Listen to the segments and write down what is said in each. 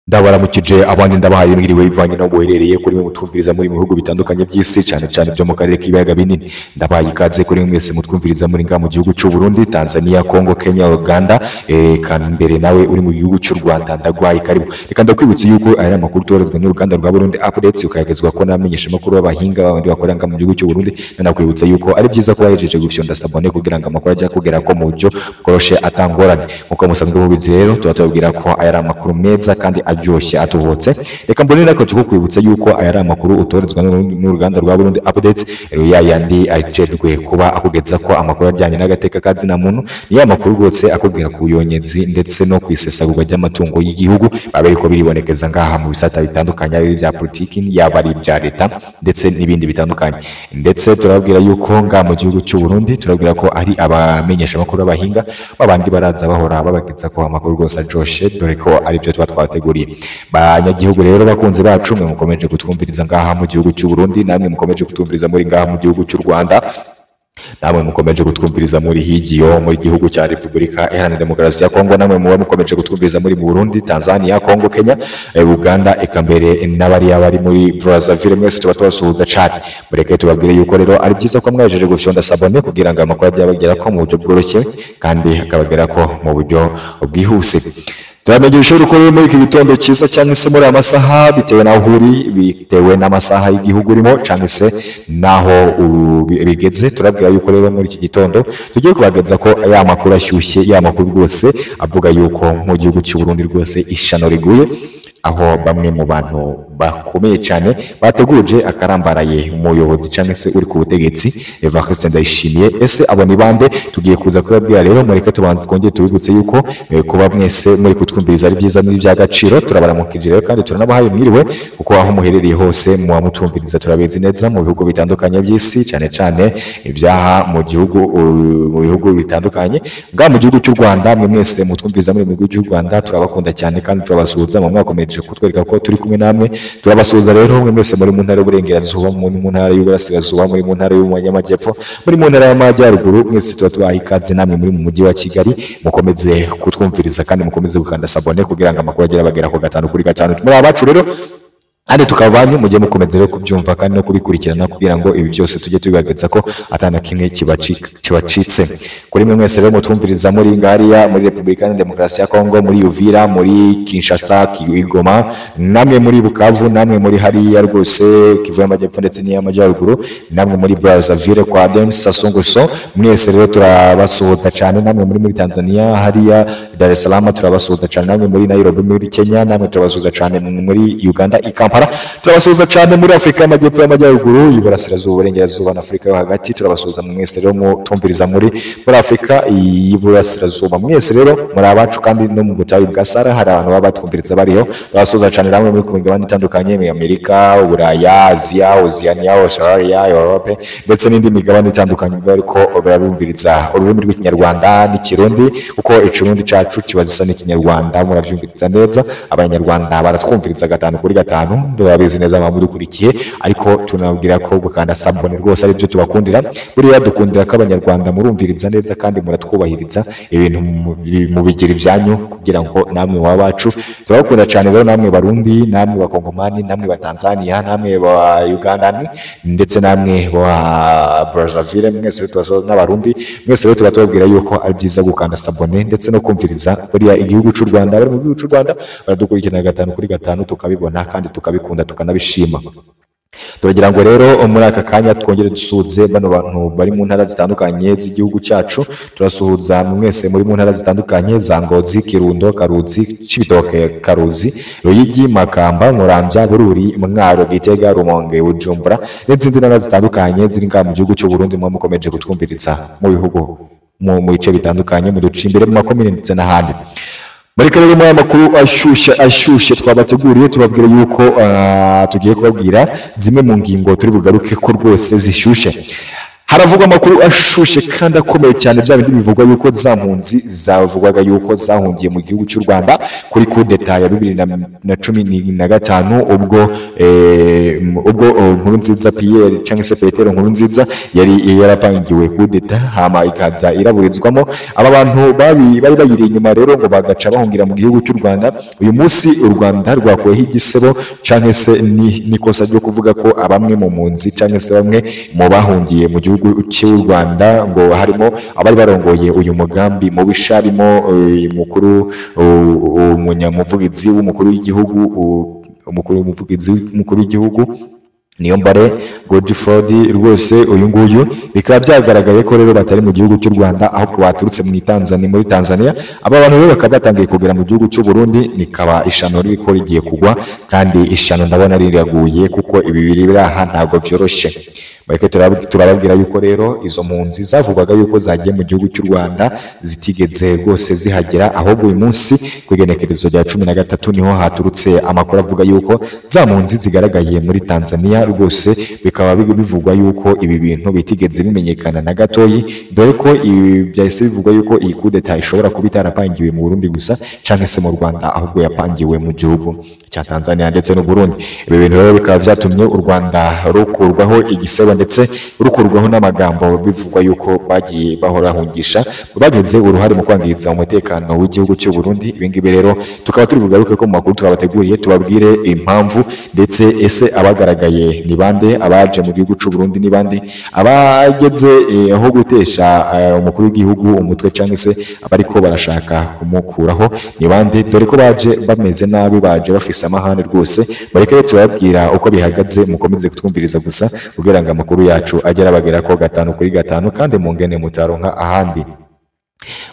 Ndabaramukije abandi ndabahaye mwiriwe bivanye no buherereye kuri mwe mutwumviriza muri mu bihugu bitandukanye by'isi cyane cyane byo mu karere k'ibiyaga binini. Ndabahaye ikaze kuri mwe mwese mutwumviriza muri nga mu gihugu cy'u Burundi, Tanzania, Congo, Kenya, Uganda, kandi mbere nawe uri mu gihugu cy'u Rwanda ndagwaye karibu. Reka ndakwibutsa yuko ari amakuru tubarizwa n'uruganda rwa Burundi Updates, ukayagezwa ko namenyesha makuru y'abahinga babandi bakorera nga mu gihugu cy'u Burundi. Ndakwibutsa yuko ari byiza ko wahejeje gufyonda sabone kugira ngo amakuru ajya kugera ko mu buryo bworoshe atangorane. Uko musanzwe mubizi rero tubatubwira ko ari amakuru meza kandi aryoshye atubutse. Reka mbonera ko tukwibutsa yuko aya ari amakuru utorezwa n'uruganda rwa Burundi Updates, yayandi ajejwe kuba akugeza ko amakuru ajyanye n'agateka kazi na muntu, ni amakuru rwose akubwira ku buyonyezi ndetse no kwisesagurwa ry'amatungo y'igihugu baberiko biribonekeza ngaha mu bisata bitandukanye bya politiki, yaba ari ibya leta ndetse n'ibindi bitandukanye. Ndetse turabwira yuko ngaha mu gihugu cy'u Burundi turabwira ko ari abamenyesha amakuru abahinga babandi baraza bahora babageza ko amakuru rwose ajoshe, dore ko ari byo tuba twateguriye. Banyagihugu rero bakunze bacu, mwe mukomeje kutwumviriza ngaha mu gihugu cy'u Burundi, namwe mukomeje kutwumviriza muri ngaha mu gihugu cy'u Rwanda, namwe mukomeje kutwumviriza muri higiyo muri gihugu cya Repubulika Iharanira Demokarasi ya Kongo, namwe muba mukomeje kutwumviriza muri Burundi, Tanzania, Congo, Kenya, Uganda, eka mbere n'abariya bari muri Brazzaville, mwese tuba tubasuhuza cyane. Mureke tubabwire yuko rero ari byiza ko mwajeje gufyonda sabone kugira ngo amakuru ajye abagera ko mu buryo bworoshye kandi akabagera ko mu buryo bwihuse. Turamenyesha uko rero muri iki gitondo cyiza cyangwa se muri amasaha bitewe naho uri, bitewe n'amasaha y'igihugu urimo cyangwa se naho bigeze. Turabwira yuko rero muri iki gitondo tugiye kubageza ko aya makuru ashyushye, ya makuru rwose avuga yuko mu gihugu cy'u Burundi rwose ishano riguye, aho bamwe mu bantu bakomeye cyane bateguje akarambaraye umuyobozi cyangwa se uri ku butegetsi Evariste Ndayishimiye. Ese abo ni bande? Tugiye kuza kubabwira rero. Mureke twongeye tubibutse yuko kuba mwese muri kutwumviriza ari byiza n'iby'agaciro. Turabaramukije rero kandi turanabahaye mwiriwe, kuko aho muherereye hose muba mutumviriza turabizi neza mu bihugu bitandukanye by'isi, cyane cyane ibyaha mu bihugu bitandukanye. Bwa mu gihugu cy'u Rwanda, mwe mwese mutwumviriza muri mu gihugu cy'u Rwanda turabakunda cyane kandi turabasuhuza, mu mwakomeje kutwereka ko turi kumwe namwe. Turabasuhuza rero mwe mwese muri mu ntara y'uburengerazuba, muri mu ntara y'uburasirazuba, muri mu ntara y'amajyepfo, muri mu ntara y'amajyaruguru, mwese tuba tubaha ikaze. Namwe muri mu mujyi wa Kigali mukomeze kutwumviriza kandi mukomeze gukanda sabone kugira ngo amakuru agere abagera ko 5 kuri 5 muri abacu rero, kandi tukavanyu mujye mukomeze rero kubyumva kandi no kubikurikirana kugira ngo ibi byose tujye tubibageza ko atana kimwe kibacitse. Kuri mwe mwese rero mutumviriza muri ngariya muri Repubulika Iharanira Demokarasi ya Kongo, muri Uvira, muri Kinshasa, Igoma, namwe muri Bukavu, namwe muri hariya rwose Kivu y'Amajyepfo ndetse n'iy'Amajyaruguru, namwe muri Brazzaville kwa Denis Sassou Nguesso, mwese rero turabasuhuza cyane. Namwe muri Tanzania hariya Dar es Salaam turabasuhuza cyane, namwe muri Nairobi muri Kenya, namwe turabasuhuza cyane muri Uganda turabasuhuza cyane muri Afurika y'Amajyepfo y'Amajyaruguru, Iburasirazuba, Uburengerazuba na Afurika yo hagati. Turabasuhuza mwese rero mutumviriza muri Afurika y'Iburasirazuba, mwese rero muri abacu, kandi no mu butayu bwa Sahara hari abantu baba batwumviriza bariho. Turabasuhuza cyane namwe muri ku migabane itandukanye, muri Amerika, Uburaya, Aziya, Oceania, Australia, Europe ndetse n'indi migabane itandukanye bariko barabumviriza ururimi rw'Ikinyarwanda n'Ikirundi, kuko ikirundi cyacu kiba gisa n'Ikinyarwanda, muravyumviriza neza. Abanyarwanda baratwumviriza 5 kuri 5, ndababizi neza mu dukurikiye, ariko tunabwira ko gukanda sabone rwose ari byo tubakundira. Buriya dukundira ko Abanyarwanda murumviriza neza kandi muratwubahiriza ibintu mu bigira ibyanyu kugira ngo namwe wabacu turabakunda cyane. Rero namwe Barundi, namwe Bakongomani, namwe ba Tanzania, namwe ba Uganda ndetse namwe ba Brazzaville, mwese tubasoza n'Abarundi, mwese rero turatubwira yuko ari byiza gukanda sabone ndetse no kumviriza. Buriya igihugu cy'u Rwanda, bari mu gihugu cy'u Rwanda baradukurikirana 5 kuri 5 tukabibona kandi tukabikunda tukanabishima. Turagira ngo rero muri aka kanya twongere dusuhuze bano bantu bari mu ntara zitandukanye z'igihugu cyacu. Turasuhuza mwese muri mu ntara zitandukanye za Ngozi, Kirundo, Karuzi, Cibitoke, Karuzi, Ruyigi, Makamba, Muramvya, Bururi, Mwaro, Gitega, Rumonge, Bujumbura n'izindi ntara zitandukanye ziri ngaha mu gihugu cy'u Burundi. Mwe mukomeje kutwumviriza mu bihugu mu bice bitandukanye, mu duce imbere mu makomine ndetse n'ahandi. Bareka rero mu makuru ashyushye twabateguriye, tubabwira yuko tugiye kubabwira zimwe mu ngingo turi bugaruke ko rwose zishyushye. haravugwa amakuru ashushe kandi akomeye cyane bya bindi bivugwa yuko za mpunzi zavugwaga yuko zahungiye mu gihugu cy'u Rwanda kuri kudeta ya 2015 ubwo Nkurunziza Pierre cyangwa se Petero Nkurunziza yari yarapangiwe kudeta hama ikaza iraburizwamo aba bantu bari bayiri inyuma rero ngo bagaca bahungira mu gihugu cy'u Rwanda. Uyu munsi u Rwanda rwakuyeho igisebo cyangwa se nikosa ryo kuvuga ko abamwe mu mpunzi cyangwa se bamwe mu bahungiye mu gihugu cy'u Rwanda ngo harimo abari barongoye uyu mugambi mu bisharimo mukuru umunyamuvugizi w'umukuru w'igihugu Niyombare Godfrey rwose uyu nguyu bikaba byagaragaye ko rero batari mu gihugu cy'u Rwanda ahubwo baturutse muri Tanzania aba bantu rero bakaba batangiye kugera mu gihugu cy'u Burundi nikaba ishano riko rigiye kugwa kandi ishano ndabona riraguye kuko ibi biri aha ntabwo byoroshye. Bareke turababwira yuko rero izo mpunzi zavugwaga yuko zagiye mu gihugu cy'u Rwanda zitigeze rwose zihagera ahubwo uyu munsi kwigenekerezo rya 13 niho haturutse amakuru avuga yuko za mpunzi zigaragaye muri Tanzania rwose bikaba bivugwa yuko ibi bintu bitigeze bimenyekana na gatoyi dore ko byahise bivugwa yuko iyi kudeta ishobora kuba itarapangiwe mu Burundi gusa cyangwa se mu Rwanda ahubwo yapangiwe mu gihugu cya Tanzania ndetse n'u Burundi. Ibi bintu rero bikaba byatumye u Rwanda rukurwaho igisebo ndetse rukurwaho n'amagambo bivugwa yuko bagiye bahora hungisha bagize uruhare mu kwangiriza umutekano w'igihugu cy'u Burundi. Ibingibi rero tukaba turi bugaruke ko mu makuru twabateguriye tubabwire impamvu ndetse ese abagaragaye ni bande, abaje mu gihugu cy'u Burundi ni bande, abageze aho gutesha umukuru w'igihugu umutwe cyangwa se abariko barashaka kumukuraho ni bande, dore ko baje bameze nabi, baje bafise amahane rwose. Bareke turababwira uko bihagaze, mukomeze kutwumviriza gusa kugira ngo amakuru yacu agera bagera ko 5 kuri 5 kandi mu ngene mutaronka ahandi.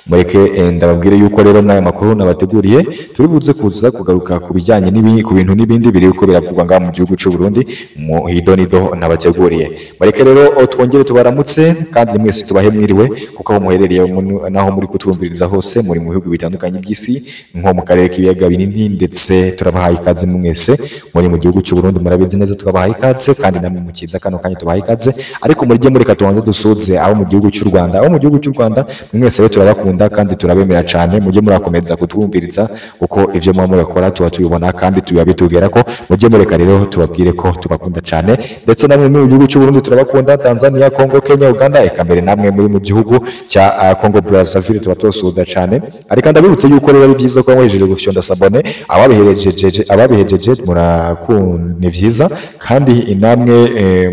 Mureke ndababwire yuko rero n'aya makuru nabateguriye turi buze kuza kugaruka ku bijyanye ku bintu n'ibindi biri uko biravugwa ngaha mu gihugu cy'u Burundi mu hidonido nabateguriye. Bareke rero twongere tubaramutse kandi mwese tubahe mwiriwe kuko aho muherereye naho muri kutumviriza hose muri mu bihugu bitandukanye by'isi nko mu karere k'ibiyaga binini ndetse turabahaye ikaze mwese muri mu gihugu cy'u Burundi murabizi neza tukabahaye ikaze kandi namwe mukiza kano kanya tubahaye ikaze ariko murije mureka tubanze dusoze abo mu gihugu cy'u Rwanda. Abo mu gihugu cy'u Rwanda mwese turabakunda kandi turabemera cyane, mujye murakomeza kutwumviriza kuko ivyo mwa murakora tuba tubibona kandi tubabitugera ko mujye mureka rero tubabwire ko tubakunda cyane ndetse namwe mu gihugu cy'u Burundi turabakunda, Tanzania, Congo, Kenya, Uganda eka mbere namwe muri mu gihugu cya Congo Brazzaville tuba tosuda cyane. Ariko ndabibutse yuko rero ari byiza ko mwejeje gufyonda sabone ababihejeje murakune vyiza kandi inamwe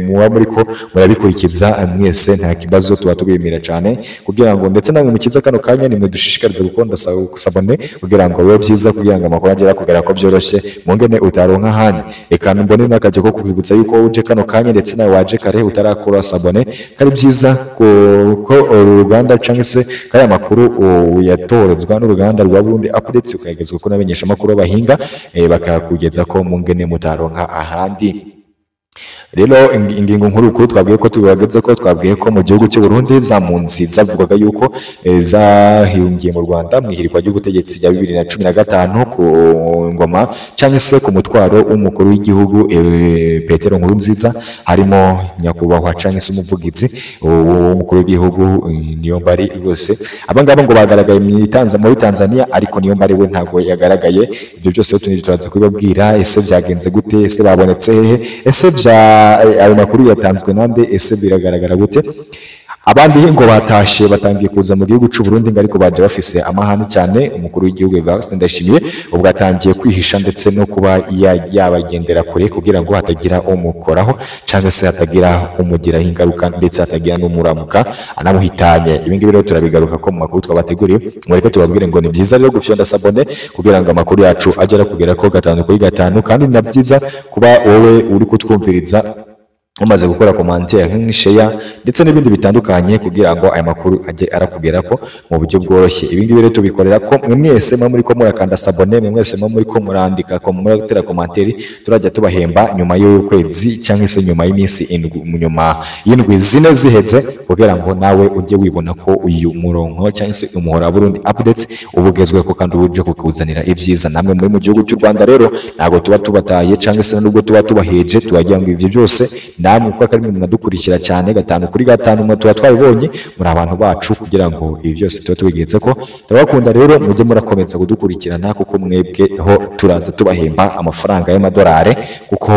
muba muri ko murabikurikiza mwese nta kibazo tuba tubimira cyane kugira ngo ndetse namwe mukiza kano kanya nimwe dushishikariza gukunda sabone kugira ngo bibe byiza kugira ngo amakuru agera kugera ko byoroshye mu ngene utaronka handi. Reka mbone n'akaje ko kukibutsa yuko uje kano kanya ndetse nawe waje kare utarakora sabone kari byiza ko uruganda cyangwa se kaya makuru yatorezwa n'uruganda rwa Burundi updates ukayagezwa ko namenyesha amakuru bahinga bakakugeza ko mu ngene mutaronka ahandi. Rero ingingo nkuru twabwiye ko tubageze ko twabwiye ko mu gihugu cy'u Burundi za mpunzi zavugaga yuko zahiyungiye mu Rwanda mwihirikwa ry'ubutegetsi rya 2015 ku ngoma cyangwa se ku mutwaro w'umukuru w'igihugu Petero Nkurunziza harimo nyakubahwa cyangwa se umuvugizi w'umukuru w'igihugu Niyombare rwose. Abangaba ngo bagaragaye muri Tanzania ariko Niyombare we ntago yagaragaye. Ibyo byose turaza kubabwira ese byagenze gute, ese babonetse hehe, ese ayo makuru yatanzwe nande, ese biragaragara gute. Abandi ngo batashe batangiye kuza mu gihugu cy'u Burundi ariko baje bafise amahane cyane. Umukuru w'igihugu Evariste Ndayishimiye ubwo atangiye kwihisha ndetse no kuba yabagendera kure kugira ngo hatagira umukoraho cyangwa se hatagira umugiraho ingaruka ndetse hatagira n'umuramuka anamuhitanye. Ibi ngibi rero turabigaruka ko mu makuru twabateguriye. Mureke tubabwire ngo ni byiza rero gufyonda sabone kugira ngo amakuru yacu agera kugera ko 5 kuri 5 kandi na byiza kuba wowe uri kutwumviriza umaze gukora commentaire nk'ishare ndetse n'ibindi bitandukanye kugira ngo aya makuru ajye arakugera ko mu buryo bworoshye. Ibi ngibi rero tubikorera ko mwese muri ko murakanda sabone, mwese muri ko murandika ko muratera commentaire turajya tubahemba nyuma y'ukwezi cyangwa se nyuma y'iminsi nyuma y'indwi zine ziheze kugira ngo nawe ujye wibona ko uyu murongo cyangwa se umuhora Burundi updates ubugezwe ko kandi uje kukuzanira ibyiza. Namwe muri mu gihugu cy'u Rwanda rero ntago tuba tubataye cyangwa se nubwo tuba tubaheje tubagira ngo ivyo byose namwe kuko kari mu nadukurikira cyane gatanu kuri gatanu mu tuba twabibonye muri abantu bacu kugira ngo ibi byose tuba tubigeze ko ndabakunda rero mujye murakomeza kudukurikirana kuko mwebwe ho turaza tubahemba amafaranga y'amadolari kuko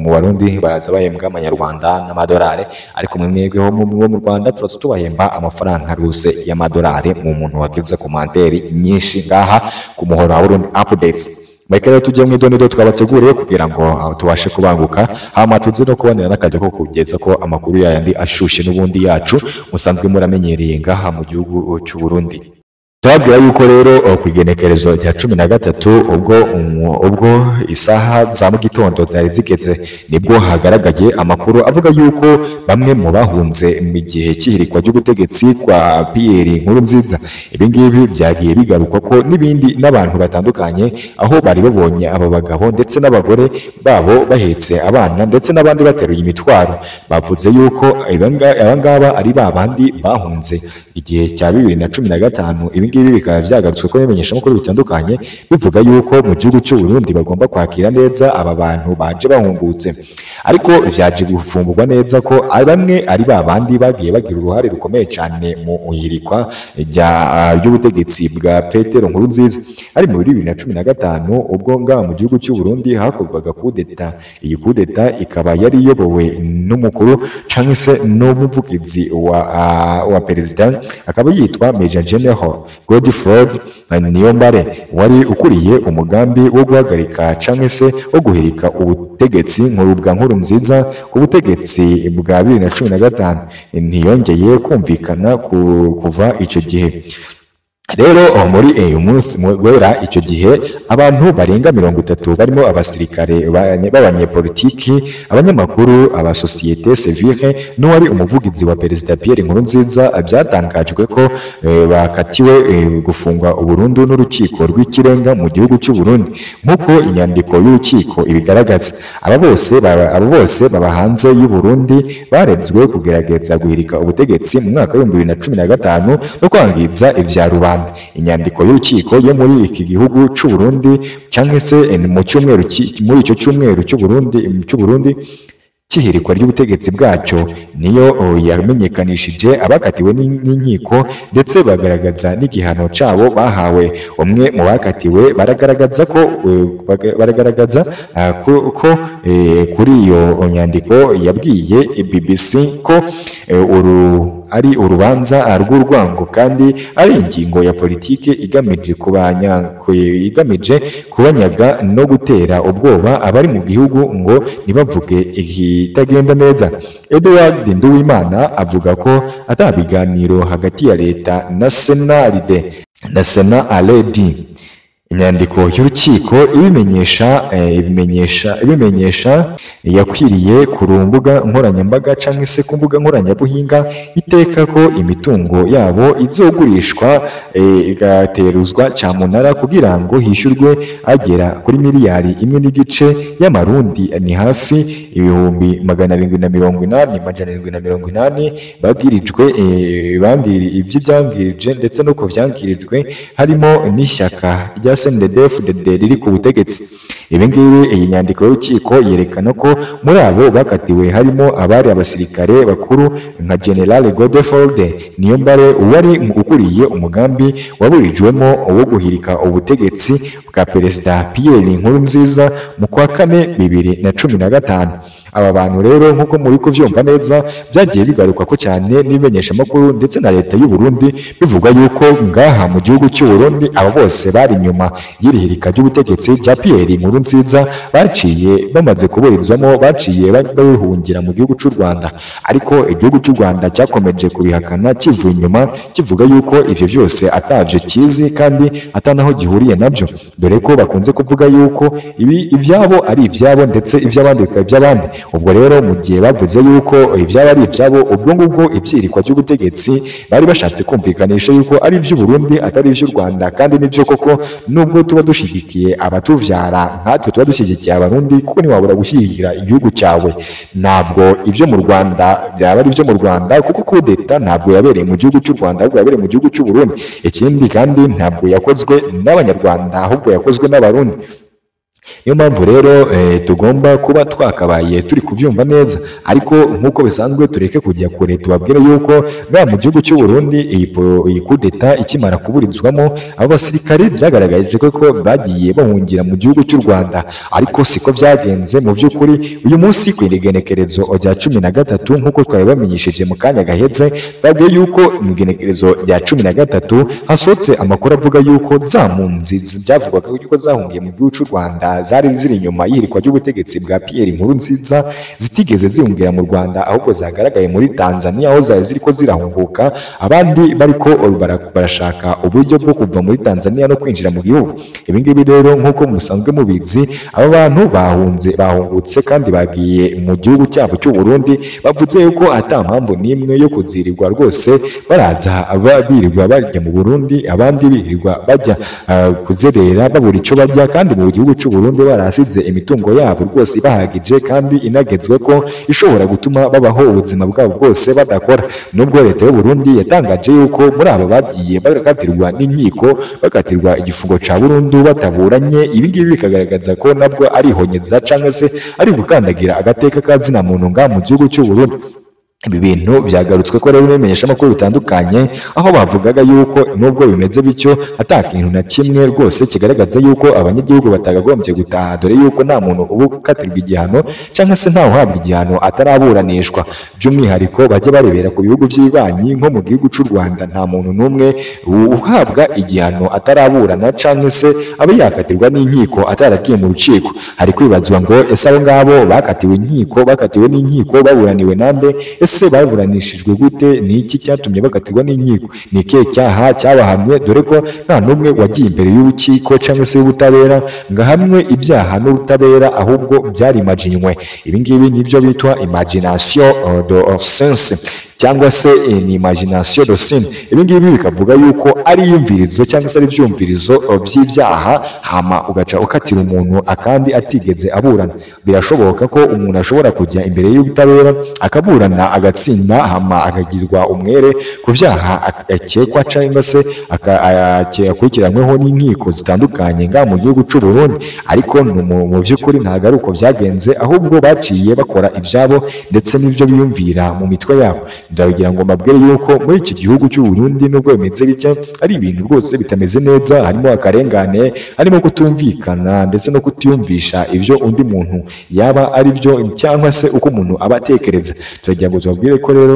mu Barundi baraza bahembwa amanyarwanda n'amadolari ariko mwebwe ho mu Rwanda turaza tubahemba amafaranga ruse y'amadolari mu muntu wagize komanderi nyinshi ngaha ku muhoro wa Burundi updates. Rero tujye mu idonido twabateguriye kugira ngo tubashe kubanguka hama tuze no kubonera n'akajya ko kugeza ko amakuru yandi ashushe n'ubundi yacu musanzwe muramenyereye ngaha mu gihugu cy'u Burundi. Twabwira yuko rero ku igenekerezo rya 13 ubwo isaha za mu gitondo zari zigeze nibwo hagaragaye amakuru avuga yuko bamwe mu bahunze mu gihe cy'ihirikwa ry'ubutegetsi kwa Pierre Nkurunziza ibi ngibi byagiye bigaruka ko n'ibindi n'abantu batandukanye aho bari babonye aba bagabo ndetse n'abagore babo bahetse abana ndetse n'abandi bateruye imitwaro bavuze yuko abangaba ari babandi bahunze igihe cya 2015 ngibi bikaba byagarutswe ko bimenyesha amakuru bitandukanye bivuga yuko mu gihugu cy'u Burundi bagomba kwakira neza aba bantu baje bahungutse ariko vyaje gufungurwa neza ko bamwe ari babandi bagiye bagira uruhare rukomeye cyane mu uhirikwa ry'ubutegetsi bwa Petero Nkurunziza ari mu 2015 ubwo ngaha mu gihugu cy'u Burundi hakorwaga kudeta iyi kudeta ikaba yari iyobowe n'umukuru canke se n'umuvugizi wa perezida akaba yitwa Major General Godfrey Niyombare wari ukuriye umugambi wo guhagarika canke se wo guhirika ubutegetsi bwa Nkurunziza ku butegetsi bwa 2015 ntiyongeye kumvikana kuva icyo gihe. Rero muri uyu munsi guhera icyo gihe abantu barenga 30 barimo abasirikare b'abanyepolitiki abanyamakuru abasosiyete civile n'uwari umuvugizi wa perezida Pierre Nkurunziza byatangajwe ko bakatiwe gufungwa burundu n'urukiko rw'ikirenga mu gihugu cy'u Burundi nk'uko inyandiko y'urukiko ibigaragaza. Aba bose baba hanze y'u Burundi barezwe kugerageza guhirika ubutegetsi mu mwaka wa 2015 no kwangiza ivya rubanda. Inyandiko y'urukiko yo muri iki gihugu cy'u Burundi cyangwa se mu cyumweru muri icyo cyumweru cy'u Burundi cyihirikwa ry'ubutegetsi bwacyo niyo yamenyekanishije abakatiwe n'inkiko ndetse bagaragaza n'igihano cabo bahawe. Umwe mu bakatiwe baragaragaza ko kuri iyo nyandiko yabwiye BBC ko ari urubanza rw'urwango kandi ari ingingo ya politike igamije kubanyaga no gutera ubwoba abari mu gihugu ngo ntibavuge itagenda neza. Edouard Nduwimana avuga ko atabiganiro hagati ya leta na Senaredi. Inyandiko y'urukiko ibimenyesha yakwiriye ku mbuga nkoranyambaga canke se ku mbuga nkoranyambuhinga iteka ko imitungo yabo izogurishwa igateruzwa cyamunara kugira ngo hishyurwe agera kuri miliyari 1.5 y'amarundi ni hafi ibihumbi 780 babwirijwe iby'ibyangirije ndetse no kuvyangirijwe harimo n'ishyaka rya CNDD-FDD riri ku butegetsi. Ibi ngibi iyi nyandiko y'urukiko yerekana ko muri abo bakatiwe harimo abari abasirikare bakuru nka General Godefroid Niyombare wari ukuriye umugambi waburijwemo wo guhirika ubutegetsi bwa perezida Pierre Nkurunziza mu kwa 4 2015. Aba bantu rero nkuko muri kuvyumva neza byagiye bigaruka ko cyane n'ibimenyesha makuru ndetse na leta y'u Burundi bivuga yuko ngaha mu gihugu cy'u Burundi aba bose bari nyuma y'irihirika ry'ubutegetsi bya Pierre Nkurunziza baciye bamaze kuburizwamo baciye bahungira mu gihugu cy'u Rwanda, ariko igihugu cy'u Rwanda cyakomeje kubihakana kivuye inyuma kivuga yuko ivyo byose ataje kizi kandi atanaho gihuriye nabyo, dore ko bakunze kuvuga yuko ibyabo ari ibyabo ndetse iby'abandi bikaba iby'abandi. Ubwo rero mu gihe bavuze yuko ibyaba ari ibyabo, ubwo ngubwo ibyirikwa cy'ubutegetsi bari bashatse kumvikanisha yuko ari iby'u Burundi atari iby'u Rwanda, kandi nibyo koko nubwo tuba dushigikiye abatuvyara nkatwe tuba dushyigikiye abarundi, kuko ntiwabura gushyigikira igihugu cyawe. Ntabwo ibyo mu Rwanda byaba ari ibyo mu Rwanda, kuko kudeta ntabwo yabereye mu gihugu cy'u Rwanda ahubwo yabereye mu gihugu cy'u Burundi. Ikindi kandi ntabwo yakozwe n'abanyarwanda ahubwo yakozwe n'abarundi. niyo mpamvu rero tugomba kuba twakabaye turi kubyumva neza, ariko nk'uko bisanzwe tureke kujya kure, tubabwire yuko bwa mu gihugu cy'u Burundi iyi kudeta ikimara kuburizwamo, abo basirikari byagaragaje ko bagiye bahungira mu gihugu cy'u Rwanda, ariko siko byagenze mu by'ukuri. Uyu munsi ku igenekerezo rya 13 nk'uko twabibamenyesheje mu kanya gahetse, babwiye yuko mu igenekerezo rya 13 hasohotse amakuru avuga yuko za mpunzi byavugwaga yuko zahungiye mu gihugu cy'u Rwanda zari ziri inyuma y'ihirikwa ry'ubutegetsi bwa Pierre Nkurunziza zitigeze zihungira mu Rwanda, ahubwo zagaragaye muri Tanzania aho zari ziriko zirahunguka, abandi bariko barashaka uburyo bwo kuva muri Tanzania no kwinjira mu gihugu. Ibi ngibi rero nk'uko musanzwe mubizi, aba bantu bahungutse kandi bagiye mu gihugu cyabo cy'u Burundi, bavuze yuko ata mpamvu n'imwe yo kuzirirwa rwose baraza birirwa bajya mu Burundi, abandi birirwa bajya kuzerera babura icyo barya, kandi mu gihugu cy'u Burundi barasize imitungo yabo rwose ibahagije kandi inagezwe ko ishobora gutuma babaho ubuzima bwabo bwose badakora. Nubwo leta y'u Burundi yatangaje yuko muri abo bagiye bakatirwa n'inkiko, bakatirwa igifungo ca burundu bataburanye, ibi ngibi bikagaragaza ko nabwo ari ihonyeza cyangwa se ari gukandagira agateka ka zina muntu nga mu gihugu cy'u Burundi. Ibi bintu byagarutswe ko rero bimenyesha amakuru bitandukanye, aho bavugaga yuko nubwo bimeze bityo atakintu na kimwe rwose kigaragaza yuko abanyagihugu batagagombye gutaha, dore yuko nta muntu uba ukatirwa igihano cyangwa se nta uhabwa igihano ataraburanishwa. By'umwihariko bajya barebera ku bihugu by'ibanyi nko mu gihugu cy'u Rwanda, nta muntu n'umwe uhabwa igihano ataraburana cyangwa se aba yakatirwa n'inkiko ataragiye mu rukiko. Hari kwibazwa ngo ese abo ngabo bakatiwe n'inkiko baburaniwe nande? Ese baburanishijwe gute? Ni iki cyatumye bakatirwa n'inkiko? Ni ikihe cyaha cyabahamye? Dore ko nta n'umwe wagiye imbere y'urukiko cyangwa se y'ubutabera ngo ahamwe ibyaha n'ubutabera, ahubwo byarimajinywe. Ibi ngibi nibyo bitwa imagination de sens cyangwa se ni imagination de sin. Ibi ngibi bikavuga yuko ari iyumvirizo cyangwa se ari ibyumvirizo by'ibyaha, hama ugaca ukatira umuntu akandi atigeze aburana. Birashoboka ko umuntu ashobora kujya imbere y'ubutabera akaburana agatsinda, hama akagirwa umwere ku byaha akekwa cyangwa se akurikiranyweho n'inkiko zitandukanye nga mu gihugu cy'u Burundi, ariko mu by'ukuri ntabwo ari uko byagenze, ahubwo baciye bakora ibyabo ndetse n'ibyo biyumvira mu mitwe yabo. Ndagira ngo mbabwire yuko muri iki gihugu cy'u Burundi nubwo bimeze bitya, ari ibintu rwose bitameze neza, harimo akarengane, harimo kutumvikana ndetse no kutiyumvisha ibyo undi muntu yaba ari byo cyangwa se uko umuntu aba atekereza. Turagira ngo tubabwire ko rero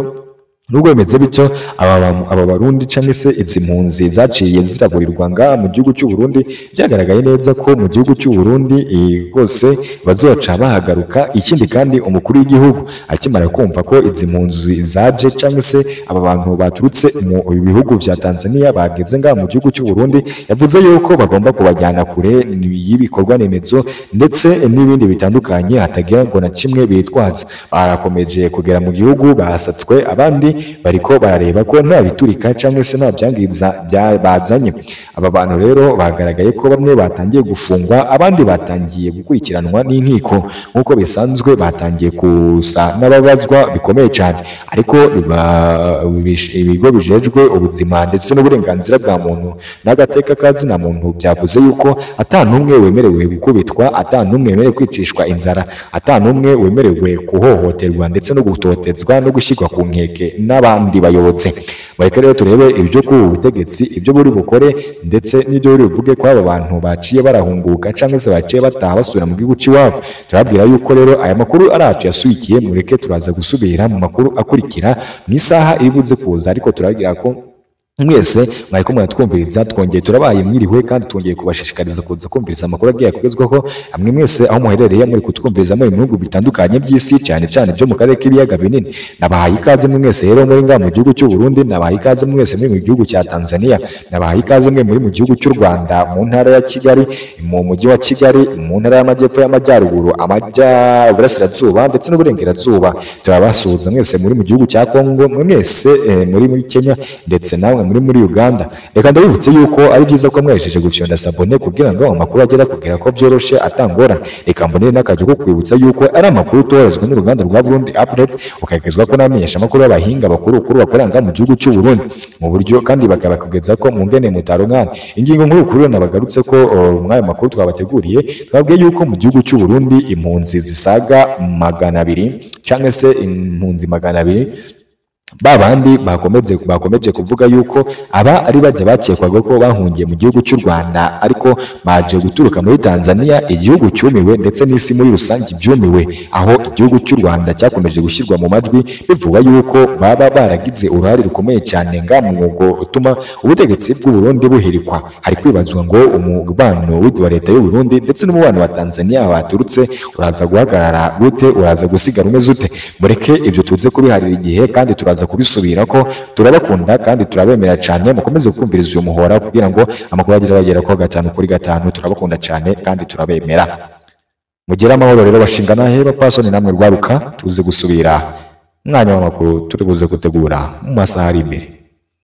nubwo bimeze bityo, aba barundi cyangwa se izi mpunzi zaciye ziraburirwa nga mu gihugu cy'u Burundi, byagaragaye neza ko mu gihugu cy'u Burundi rwose bazoca bahagaruka. Ikindi kandi umukuru w'igihugu akimara kumva ko izi mpunzi zaje cyangwa se aba bantu baturutse mu bihugu bya Tanzania bageze nga mu gihugu cy'u Burundi, yavuze yuko bagomba kubajyana kure y'ibikorwa remezo ndetse n'ibindi bitandukanye, hatagira ngo na kimwe bitwaza. Barakomeje kugera mu gihugu bahasatswe, abandi bariko barareba ko nta biturika cyangwa se nta byangiza bazanye. Aba bantu rero bagaragaye ko bamwe batangiye gufungwa, abandi batangiye gukurikiranwa n'inkiko nk'uko bisanzwe, batangiye kusa n'ababazwa bikomeye cyane. Ariko ibigo bijejwe ubuzima ndetse n'uburenganzira bwa muntu n'agateka ka zina muntu byavuze yuko ata n'umwe wemerewe gukubitwa, ata n'umwe wemerewe kwicishwa inzara, ata n'umwe wemerewe kuhohoterwa ndetse no gutotezwa no gushyirwa ku nkeke n'abandi bayobozi. Bareka rero turebe ibyo ku butegetsi ibyo buri bukore ndetse n'ibyo buri buvuge ko aba bantu baciye barahunguka cyangwa se baciye bataha basubira mu gihugu cy'iwabo. Turabwira yuko rero aya makuru ari atu yasubikiye, mureke turaza gusubira mu makuru akurikira mu isaha iri buze kuza, ariko turagira ko mwese mwariko muratwumviriza, twongeye turabaye mwiriwe kandi twongeye kubashishikariza kuza kumviriza amakuru agiye kugezwaho. Amwe mwese aho muherereye muri kutwumviriza muri bihugu bitandukanye by'isi, cyane cyane byo mu karere k'ibiyaga binini, nabahaye ikaze mwese rero muri nga mu gihugu cy'u Burundi, nabahaye ikaze mwese muri mu gihugu cya Tanzania, nabahaye ikaze mwe muri mu gihugu cy'u Rwanda, mu ntara ya Kigali, mu mujyi wa Kigali, mu ntara y'amajyepfo y'amajyaruguru, burasirazuba ndetse n'uburengerazuba. Turabasuhuza mwese muri mu gihugu cya Kongo, mwese muri Kenya ndetse namwe namwe muri Uganda. Reka ndabibutse yuko ari byiza ko mwesheje gufyonda sabone kugira ngo amakuru agera kugira ko byoroshe atangora. Reka mbonere n'akajyo ko kwibutsa yuko ari amakuru torezwe n'uruganda rwa Burundi Update, ukagezwa ko namenyesha amakuru y'abahinga bakuru bakoranga mu gihugu cy'u Burundi mu buryo kandi bakabakugeza ko mu ngene mutaronkana. Ingingo nkuru kuri nabagarutse ko mwayo makuru twabateguriye, twabwiye yuko mu gihugu cy'u Burundi impunzi zisaga 200 cyangwa se impunzi 200 babandi bakomeje kuvuga yuko aba ari bajya bakekwaga ko bahungiye mu gihugu cy'u Rwanda ariko baje guturuka muri Tanzania, igihugu cyumiwe ndetse n'isi muri rusange byumiwe, aho igihugu cy'u Rwanda cyakomeje gushyirwa mu majwi bivuga yuko baba baragize uruhare rukomeye cyane ngamugo utuma ubutegetsi bw'u Burundi buhirikwa. Hari kwibazwa ngo umubano wa leta y'u Burundi ndetse n'umubano wa Tanzania waturutse uraza guhagarara gute, uraza gusigara umeze ute? Mureke ibyo tuze kubiharira igihe kandi turaza kubisubira ko turabakunda kandi turabemera cyane. Mukomeze kumviriza uyu muhora kugira ngo amakuru agera ko 5 kuri 5. Turabakunda cyane kandi turabemera. Mugera amahoro rero bashingana he bapasoni namwe rwaruka, tuze gusubira mwanya w'amakuru turi buze gutegura mu masaha ari imbere.